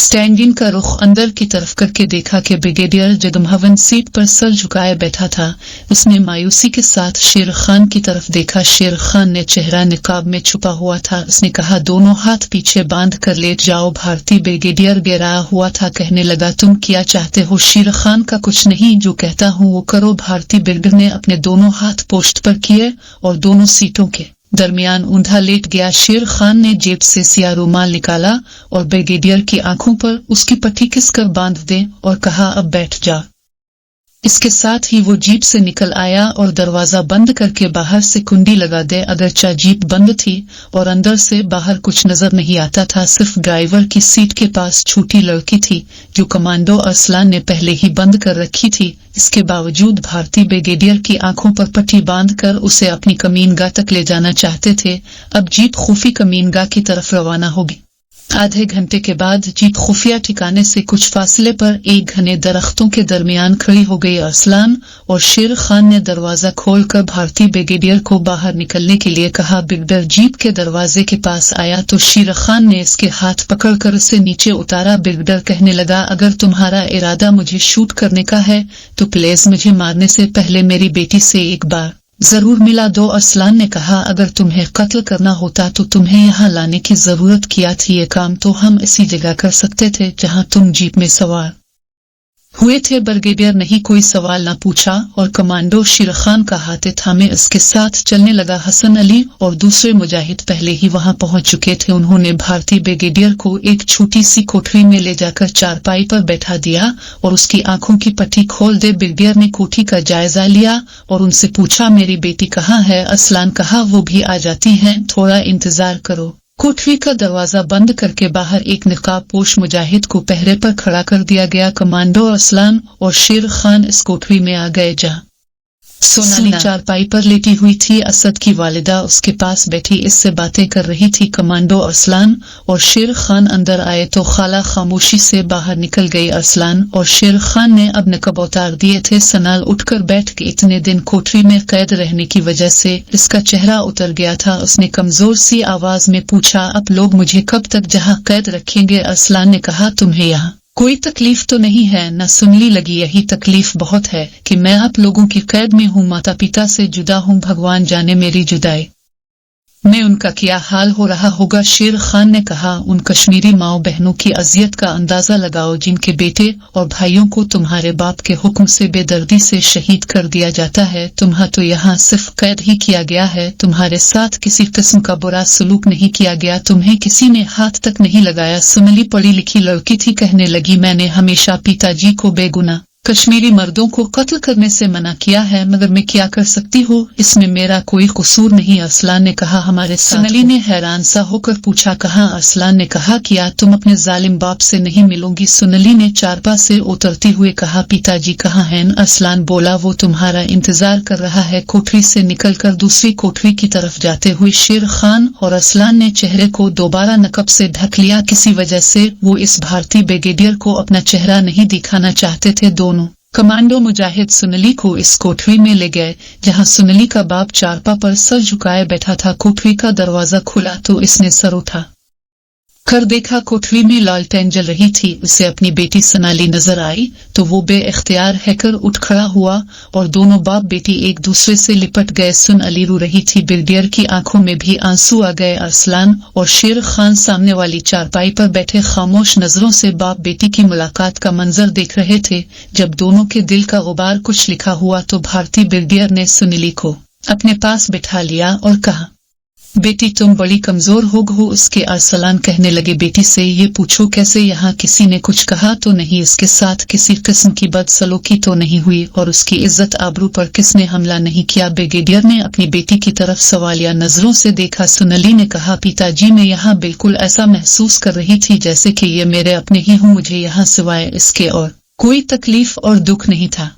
Standing का रुख अंदर की तरफ करके देखा कि ब्रिगेडियर जगमोहन सीट पर सर झुकाए बैठा था। उसने मायूसी के साथ शेर खान की तरफ देखा। शेर खान ने चेहरा निकाब में छुपा हुआ था। उसने कहा, दोनों हाथ पीछे बांध कर लेट जाओ। भारतीय ब्रिगेडियर गिराया हुआ था। कहने लगा, तुम क्या चाहते हो? शेर खान का कुछ नहीं, जो कहता हूँ वो करो। भारतीय ब्रिगेडियर ने अपने दोनों हाथ पोस्ट पर किए और दोनों सीटों के दरमियान ऊंधा लेट गया। शेर खान ने जेब से सिया रुमाल निकाला और ब्रिगेडियर की आंखों पर उसकी पट्टी कसकर बांध दे और कहा, अब बैठ जा। इसके साथ ही वो जीप से निकल आया और दरवाजा बंद करके बाहर से कुंडी लगा दे। अगरचा जीप बंद थी और अंदर से बाहर कुछ नजर नहीं आता था, सिर्फ ड्राइवर की सीट के पास छोटी लड़की थी जो कमांडो अरसलान ने पहले ही बंद कर रखी थी। इसके बावजूद भारतीय ब्रिगेडियर की आंखों पर पट्टी बांधकर उसे अपनी कमीनगाह तक ले जाना चाहते थे। अब जीप खुफी कमीनगाह की तरफ रवाना होगी। आधे घंटे के बाद जीप खुफिया ठिकाने से कुछ फासले पर एक घने दरख्तों के दरमियान खड़ी हो गई। अरसलान और शेर खान ने दरवाजा खोलकर भारतीय ब्रिगेडियर को बाहर निकलने के लिए कहा। ब्रिगेडियर जीप के दरवाजे के पास आया तो शेर खान ने इसके हाथ पकड़कर उसे नीचे उतारा। ब्रिगेडियर कहने लगा, अगर तुम्हारा इरादा मुझे शूट करने का है तो प्लीज मुझे मारने से पहले मेरी बेटी से एक बार जरूर मिला दो। अरसलान ने कहा, अगर तुम्हें कत्ल करना होता तो तुम्हें यहाँ लाने की जरूरत क्या थी? ये काम तो हम इसी जगह कर सकते थे जहाँ तुम जीप में सवार हुए थे। ब्रिगेडियर ने कोई सवाल न पूछा और कमांडो शेर खान का हाथ थामे इसके साथ चलने लगा। हसन अली और दूसरे मुजाहिद पहले ही वहां पहुंच चुके थे। उन्होंने भारतीय ब्रिगेडियर को एक छोटी सी कोठरी में ले जाकर चारपाई पर बैठा दिया और उसकी आंखों की पट्टी खोल दे। ब्रिगेडियर ने कोठी का जायजा लिया और उनसे पूछा, मेरी बेटी कहाँ है? अरसलान कहा, वो भी आ जाती हैं, थोड़ा इंतजार करो। कोठरी का दरवाजा बंद करके बाहर एक निकाब पोश मुजाहिद को पहरे पर खड़ा कर दिया गया। कमांडो अरसलान और शेर खान इस कोठरी में आ गए जहाँ सोनाली चारपाई पर लेटी हुई थी। असद की वालिदा उसके पास बैठी इससे बातें कर रही थी। कमांडो अरसलान और शेर खान अंदर आए तो खाला खामोशी से बाहर निकल गई। अरसलान और शेर खान ने अब नकब उतार दिए थे। सनाल उठकर बैठ के इतने दिन कोठरी में कैद रहने की वजह से इसका चेहरा उतर गया था। उसने कमजोर सी आवाज में पूछा, आप लोग मुझे कब तक जहाँ कैद रखेंगे? अरसलान ने कहा, तुम्हें यहाँ कोई तकलीफ तो नहीं है न? सुनली लगी, यही तकलीफ बहुत है कि मैं आप लोगों की कैद में हूँ, माता पिता से जुदा हूँ। भगवान जाने मेरी जुदाई में उनका क्या हाल हो रहा होगा। शेर खान ने कहा, उन कश्मीरी माओ बहनों की अजियत का अंदाजा लगाओ जिनके बेटे और भाइयों को तुम्हारे बाप के हुक्म से बेदर्दी से शहीद कर दिया जाता है। तुम्हें तो यहाँ सिर्फ कैद ही किया गया है, तुम्हारे साथ किसी किस्म का बुरा सलूक नहीं किया गया, तुम्हें किसी ने हाथ तक नहीं लगाया। सुनली पढ़ी लिखी लड़की थी, कहने लगी, मैंने हमेशा पिताजी को बेगुनाह कश्मीरी मर्दों को कत्ल करने से मना किया है, मगर मैं क्या कर सकती हूँ, इसमें मेरा कोई कसूर नहीं। अरसलान ने कहा, हमारे सनली ने हैरान सा होकर पूछा, कहाँ? अरसलान ने कहा, क्या तुम अपने जालिम बाप से नहीं मिलोगी? सुनली ने चारपा से उतरते हुए कहा, पिताजी कहाँ हैं? अरसलान बोला, वो तुम्हारा इंतजार कर रहा है। कोठरी से निकलकर दूसरी कोठरी की तरफ जाते हुए शेर खान और अरसलान ने चेहरे को दोबारा नकब से ढक लिया। किसी वजह से वो इस भारतीय ब्रिगेडियर को अपना चेहरा नहीं दिखाना चाहते थे। दोनों कमांडो मुजाहिद सुनली को इस कोठरी में ले गए जहां सुनली का बाप चारपा पर सर झुकाए बैठा था। कोठरी का दरवाजा खुला तो इसने सर उठा कर देखा, कोठरी में लालटेन जल रही थी। उसे अपनी बेटी सनाली नजर आई तो वो बेइख्तियार हैकर उठ खड़ा हुआ और दोनों बाप बेटी एक दूसरे से लिपट गए। सुन अली रो रही थी, ब्रिगेडियर की आंखों में भी आंसू आ गए। अरसलान और शेर खान सामने वाली चारपाई पर बैठे खामोश नजरों से बाप बेटी की मुलाकात का मंजर देख रहे थे। जब दोनों के दिल का गुबार कुछ लिखा हुआ तो भारतीय ब्रिगेडियर ने सुनीली को अपने पास बिठा लिया और कहा, बेटी तुम बड़ी कमजोर हो गो। उसके अरसलान कहने लगे, बेटी से ये पूछो कैसे? यहाँ किसी ने कुछ कहा तो नहीं? इसके साथ किसी किस्म की बदसलूकी तो नहीं हुई? और उसकी इज्जत आबरू पर किसने हमला नहीं किया? ब्रिगेडियर ने अपनी बेटी की तरफ सवालिया नजरों से देखा। सुनली ने कहा, पिताजी मैं यहाँ बिल्कुल ऐसा महसूस कर रही थी जैसे कि ये मेरे अपने ही हूँ। मुझे यहाँ सिवाय इसके और कोई तकलीफ और दुख नहीं था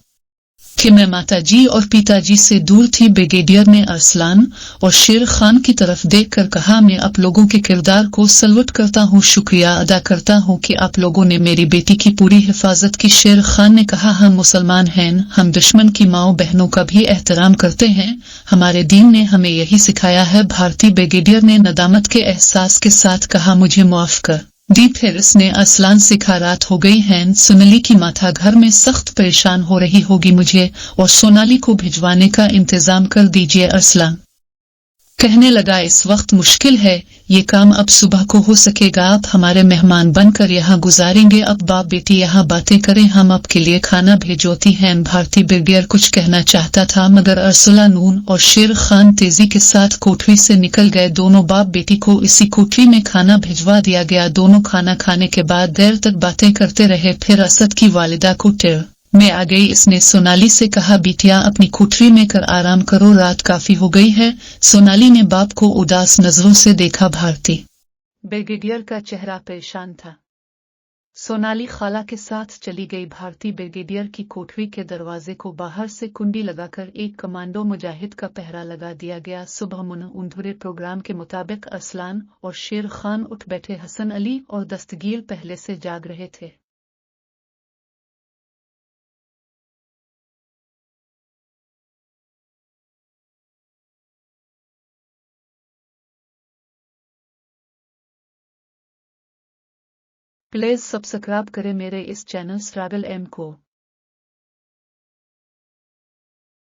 कि मैं माताजी और पिताजी से दूर थी। ब्रिगेडियर ने अरसलान और शेर खान की तरफ देखकर कहा, मैं आप लोगों के किरदार को सल्यूट करता हूँ, शुक्रिया अदा करता हूँ कि आप लोगों ने मेरी बेटी की पूरी हिफाजत की। शेर खान ने कहा, हम मुसलमान हैं, हम दुश्मन की माओ बहनों का भी एहतराम करते हैं, हमारे दीन ने हमें यही सिखाया है। भारतीय ब्रिगेडियर ने नदामत के एहसास के साथ कहा, मुझे माफ कर दी फिर उसने अरसलान से कहा रात हो गई है, सोनाली की माता घर में सख्त परेशान हो रही होगी, मुझे और सोनाली को भिजवाने का इंतजाम कर दीजिए। अरसलान कहने लगा इस वक्त मुश्किल है ये काम, अब सुबह को हो सकेगा, आप हमारे मेहमान बनकर यहाँ गुजारेंगे, अब बाप बेटी यहाँ बातें करें, हम आपके लिए खाना भेजोती हैं। भारती ब्रिगेडियर कुछ कहना चाहता था मगर अरसला नून और शेर खान तेजी के साथ कोठरी से निकल गए। दोनों बाप बेटी को इसी कोठरी में खाना भिजवा दिया गया। दोनों खाना खाने के बाद देर तक बातें करते रहे। फिर असद की वालिदा को टेर में आ गई। इसने सोनाली से कहा बिटिया अपनी कोठरी में कर आराम करो, रात काफी हो गई है। सोनाली ने बाप को उदास नजरों से देखा। भारती ब्रिगेडियर का चेहरा परेशान था। सोनाली खाला के साथ चली गई। भारती ब्रिगेडियर की कोठरी के दरवाजे को बाहर से कुंडी लगाकर एक कमांडो मुजाहिद का पहरा लगा दिया गया। सुबह मुनधुरे प्रोग्राम के मुताबिक अरसलान और शेर खान उठ बैठे। हसन अली और दस्तगीर पहले से जाग रहे थे। प्लीज सब्सक्राइब करें मेरे इस चैनल स्ट्रगल एम को।